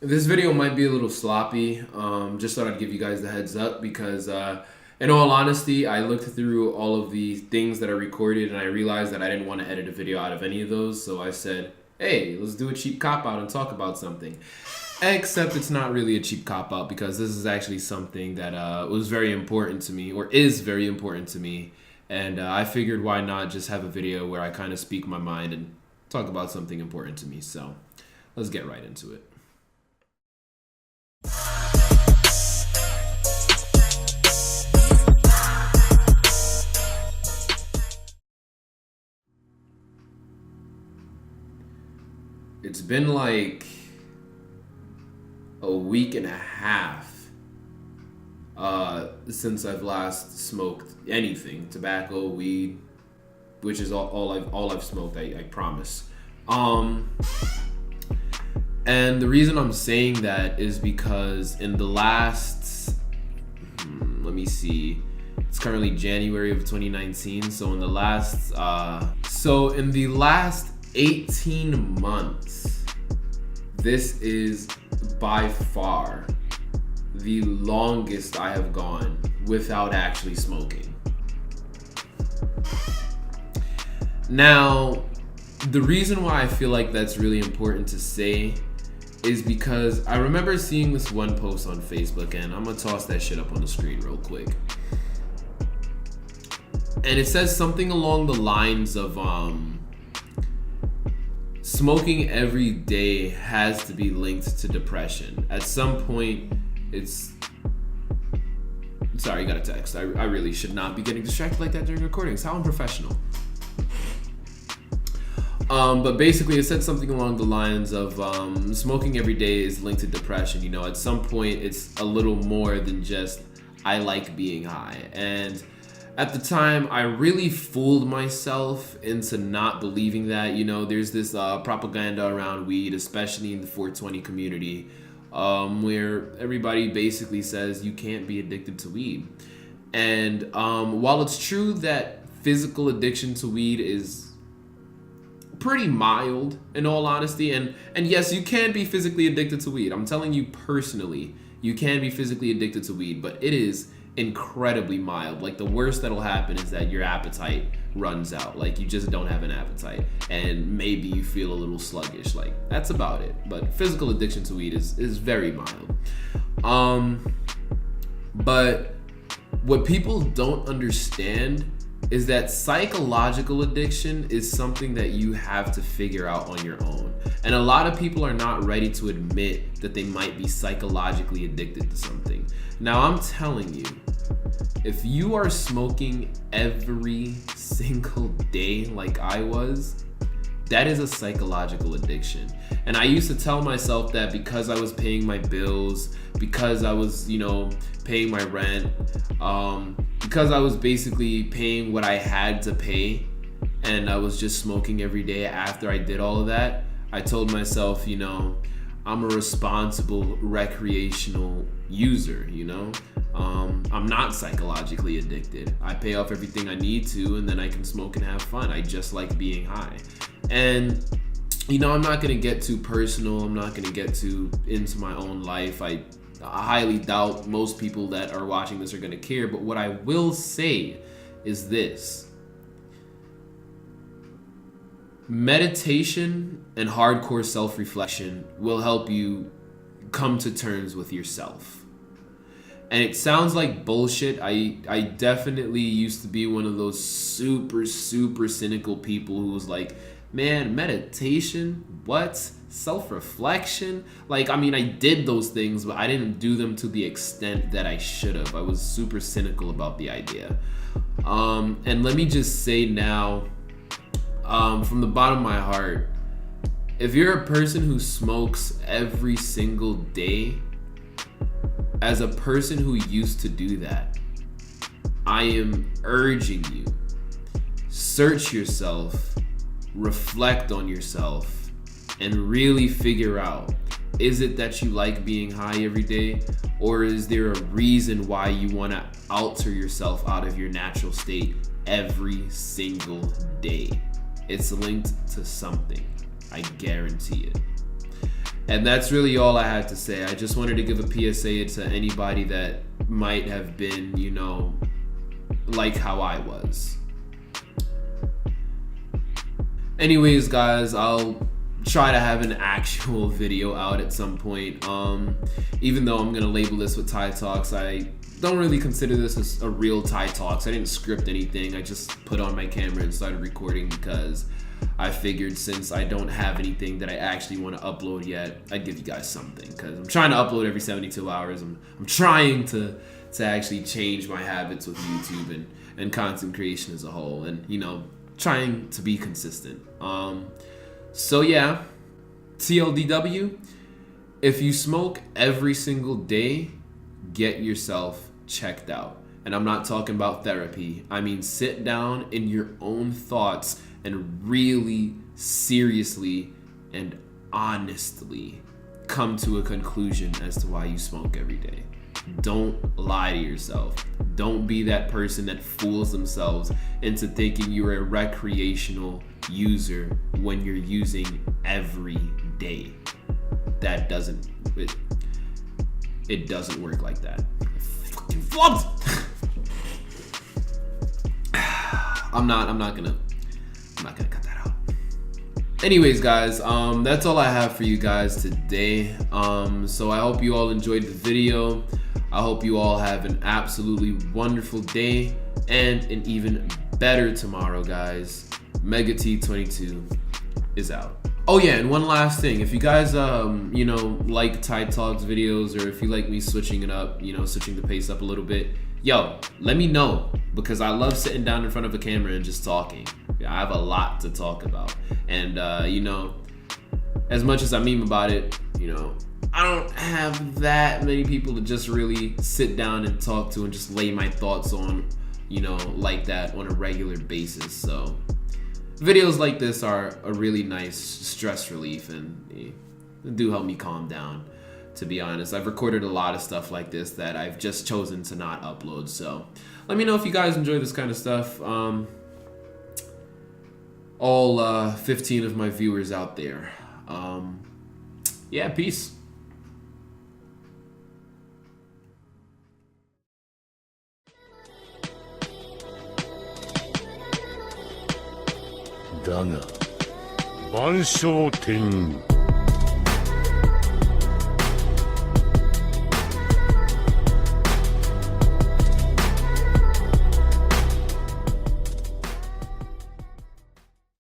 This video might be a little sloppy. Just thought I'd give you guys the heads up because, in all honesty, I looked through all of the things that I recorded and I realized that I didn't want to edit a video out of any of those. So I said, hey, let's do a cheap cop out and talk about something. Except it's not really a cheap cop out because this is actually something that was very important to me, or is very important to me. And I figured why not just have a video where I kind of speak my mind and talk about something important to me. So let's get right into it. It's been like a week and a half since I've last smoked anything, tobacco, weed, which is all I've smoked. I promise. And the reason I'm saying that is because in the last, let me see, it's currently January of 2019. So in the last 18 months, this is by far the longest I have gone without actually smoking. Now, the reason why I feel like that's really important to say is because I remember seeing this one post on Facebook, and I'm gonna toss that shit up on the screen real quick. And it says something along the lines of, smoking every day has to be linked to depression. At some point, sorry, you got a text. I really should not be getting distracted like that during recordings. How unprofessional. But basically, it said something along the lines of smoking every day is linked to depression. You know, at some point, it's a little more than just I like being high. And at the time, I really fooled myself into not believing that. You know, there's this propaganda around weed, especially in the 420 community, where everybody basically says you can't be addicted to weed. And while it's true that physical addiction to weed is pretty mild, in all honesty, and yes, you can be physically addicted to weed. I'm telling you personally, you can be physically addicted to weed, but it is incredibly mild. Like, the worst that'll happen is that your appetite runs out. Like, you just don't have an appetite, and maybe you feel a little sluggish. Like, that's about it. But physical addiction to weed is very mild. But what people don't understand is that psychological addiction is something that you have to figure out on your own. And a lot of people are not ready to admit that they might be psychologically addicted to something. Now, I'm telling you, if you are smoking every single day like I was, that is a psychological addiction. And I used to tell myself that because I was paying my bills, because I was, paying my rent, because I was basically paying what I had to pay, and I was just smoking every day after I did all of that, I told myself, I'm a responsible recreational user, I'm not psychologically addicted. I pay off everything I need to, and then I can smoke and have fun. I just like being high. And, I'm not going to get too personal. I'm not going to get too into my own life. I highly doubt most people that are watching this are going to care. But what I will say is this. Meditation and hardcore self-reflection will help you come to terms with yourself. And it sounds like bullshit. I definitely used to be one of those super cynical people who was like, man, meditation? What? Self-reflection? Like, I did those things, but I didn't do them to the extent that I should have. I was super cynical about the idea. And let me just say now, from the bottom of my heart, if you're a person who smokes every single day, as a person who used to do that, I am urging you, search yourself, reflect on yourself, and really figure out, is it that you like being high every day, or is there a reason why you want to alter yourself out of your natural state every single day? It's linked to something. I guarantee it. And that's really all I had to say. I just wanted to give a PSA to anybody that might have been, you know, like how I was. Anyways, guys, I'll try to have an actual video out at some point. Even though I'm gonna label this with Thai Talks, I don't really consider this as a real Thai Talks. I didn't script anything. I just put on my camera and started recording because I figured since I don't have anything that I actually want to upload yet, I'd give you guys something, because I'm trying to upload every 72 hours. I'm trying to actually change my habits with YouTube and content creation as a whole, and, you know, trying to be consistent. So yeah, TLDW, if you smoke every single day, get yourself checked out. And I'm not talking about therapy. I mean, sit down in your own thoughts and really seriously and honestly come to a conclusion as to why you smoke every day. Don't lie to yourself. Don't be that person that fools themselves into thinking you're a recreational user when you're using every day. That doesn't, it doesn't work like that. Fucking flubbed. I'm not gonna cut that out. Anyways, guys, that's all I have for you guys today. So I hope you all enjoyed the video. I hope you all have an absolutely wonderful day and an even better tomorrow, guys. Mega T22 is out. Oh yeah, and one last thing. If you guys, you know, like Thai Talks videos, or if you like me switching it up, you know, switching the pace up a little bit, yo, let me know, because I love sitting down in front of a camera and just talking. I have a lot to talk about. And, you know, as much as I meme about it, you know, I don't have that many people to just really sit down and talk to and just lay my thoughts on, you know, like that on a regular basis. So videos like this are a really nice stress relief, and they do help me calm down, to be honest. I've recorded a lot of stuff like this that I've just chosen to not upload. So let me know if you guys enjoy this kind of stuff. All 15 of my viewers out there. Yeah, peace. Daが万象天